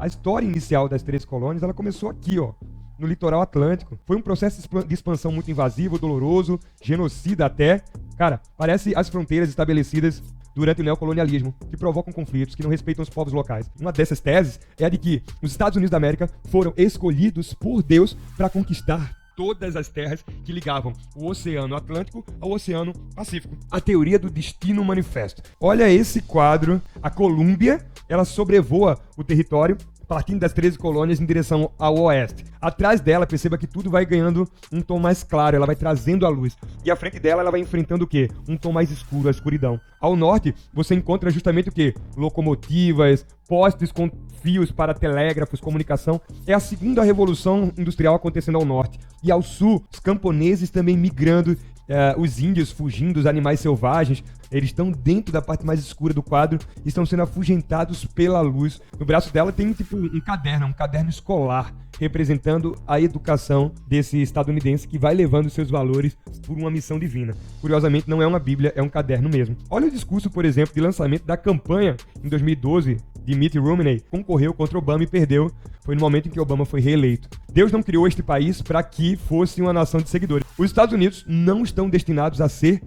A história inicial das 13 colônias, ela começou aqui, ó, no litoral atlântico. Foi um processo de expansão muito invasivo, doloroso, genocida até. Cara, parece as fronteiras estabelecidas durante o neocolonialismo, que provocam conflitos, que não respeitam os povos locais. Uma dessas teses é a de que os Estados Unidos da América foram escolhidos por Deus para conquistar todas as terras que ligavam o Oceano Atlântico ao Oceano Pacífico. A teoria do destino manifesto. Olha esse quadro. A Colômbia, ela sobrevoa o território partindo das 13 colônias em direção ao oeste. Atrás dela, perceba que tudo vai ganhando um tom mais claro, ela vai trazendo a luz. E à frente dela, ela vai enfrentando o quê? Um tom mais escuro, a escuridão. Ao norte, você encontra justamente o quê? Locomotivas, postes com fios para telégrafos, comunicação. É a segunda revolução industrial acontecendo ao norte. E ao sul, os camponeses também migrando, os índios fugindo, os animais selvagens, eles estão dentro da parte mais escura do quadro e estão sendo afugentados pela luz. No braço dela tem tipo um caderno escolar, representando a educação desse estadunidense que vai levando seus valores por uma missão divina. Curiosamente, não é uma bíblia, é um caderno mesmo. Olha o discurso, por exemplo, de lançamento da campanha em 2012 de Mitt Romney. Concorreu contra Obama e perdeu. Foi no momento em que Obama foi reeleito. Deus não criou este país para que fosse uma nação de seguidores. Os Estados Unidos não estão destinados a ser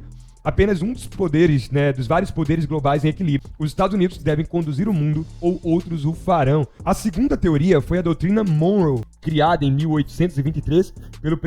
apenas um dos poderes, dos vários poderes globais em equilíbrio. Os Estados Unidos devem conduzir o mundo ou outros o farão. A segunda teoria foi a doutrina Monroe, criada em 1823 pelo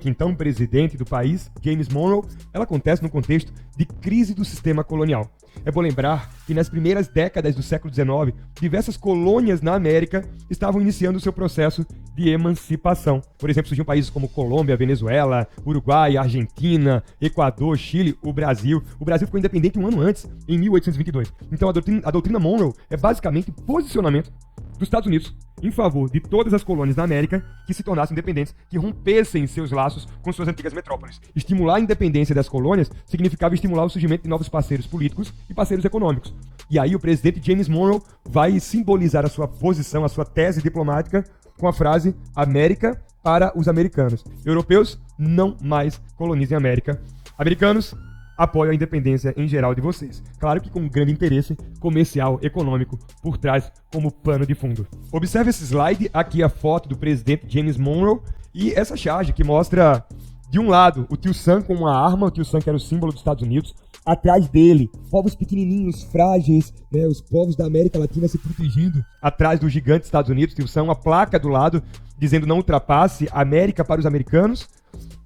então presidente do país, James Monroe. Ela acontece no contexto de crise do sistema colonial. É bom lembrar que nas primeiras décadas do século XIX, diversas colônias na América estavam iniciando o seu processo de emancipação. Por exemplo, surgiam países como Colômbia, Venezuela, Uruguai, Argentina, Equador, Chile, o Brasil. O Brasil ficou independente um ano antes, em 1822. Então a doutrina Monroe é basicamente posicionamento dos Estados Unidos em favor de todas as colônias da América que se tornassem independentes, que rompessem seus laços com suas antigas metrópoles. Estimular a independência das colônias significava estimular o surgimento de novos parceiros políticos e parceiros econômicos. E aí o presidente James Monroe vai simbolizar a sua posição, a sua tese diplomática com a frase América para os americanos. Europeus, não mais colonizem a América. Americanos, apoio a independência em geral de vocês. Claro que com um grande interesse comercial, econômico, por trás como pano de fundo. Observe esse slide, aqui a foto do presidente James Monroe e essa charge que mostra, de um lado, o tio Sam com uma arma, o tio Sam que era o símbolo dos Estados Unidos, atrás dele, povos pequenininhos, frágeis, os povos da América Latina se protegendo. Atrás do gigante Estados Unidos, tio Sam, uma placa do lado dizendo não ultrapasse, América para os americanos.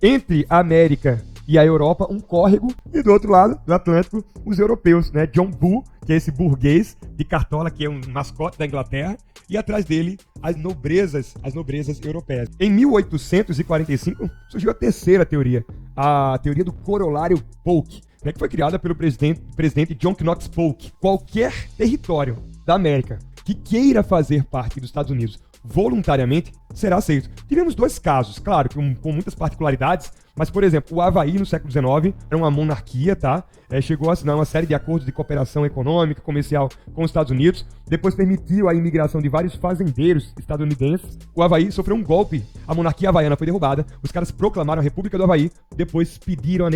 Entre a América e a Europa, um córrego, e do outro lado do Atlântico, os europeus, John Bull, que é esse burguês de cartola, que é um mascote da Inglaterra, e atrás dele as nobrezas europeias. Em 1845 surgiu a terceira teoria, a teoria do corolário Polk, que foi criada pelo presidente John Knox Polk. Qualquer território da América que queira fazer parte dos Estados Unidos voluntariamente será aceito. Tivemos dois casos, claro, com muitas particularidades, mas, por exemplo, o Havaí no século XIX era uma monarquia, tá? Chegou a assinar uma série de acordos de cooperação econômica, comercial com os Estados Unidos, depois permitiu a imigração de vários fazendeiros estadunidenses. O Havaí sofreu um golpe, a monarquia havaiana foi derrubada, os caras proclamaram a República do Havaí, depois pediram a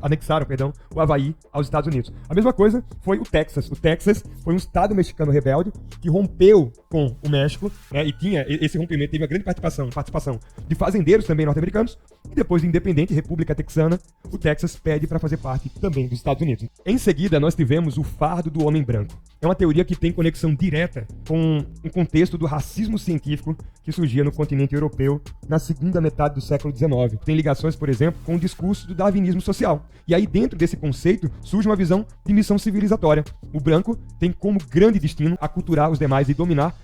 anexaram o Havaí aos Estados Unidos. A mesma coisa foi o Texas. O Texas foi um estado mexicano rebelde que rompeu com o México, e esse rompimento teve uma grande participação de fazendeiros também norte-americanos, e depois de independente República Texana, o Texas pede para fazer parte também dos Estados Unidos. Em seguida, nós tivemos o fardo do homem branco. É uma teoria que tem conexão direta com um contexto do racismo científico que surgia no continente europeu na segunda metade do século XIX. Tem ligações, por exemplo, com o discurso do darwinismo social. E aí, dentro desse conceito, surge uma visão de missão civilizatória. O branco tem como grande destino aculturar os demais e dominar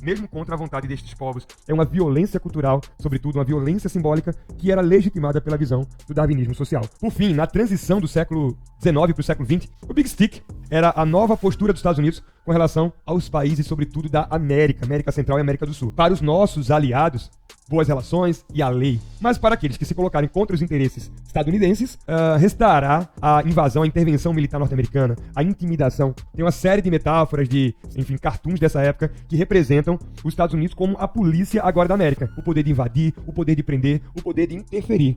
mesmo contra a vontade destes povos. É uma violência cultural, sobretudo uma violência simbólica, que era legitimada pela visão do darwinismo social. Por fim, na transição do século XIX para o século XX, o Big Stick era a nova postura dos Estados Unidos com relação aos países, sobretudo da América Central e América do Sul. Para os nossos aliados, boas relações e a lei. Mas para aqueles que se colocarem contra os interesses estadunidenses, restará a invasão, a intervenção militar norte-americana, a intimidação. Tem uma série de metáforas, cartoons dessa época que representam os Estados Unidos como a polícia agora da América. O poder de invadir, o poder de prender, o poder de interferir.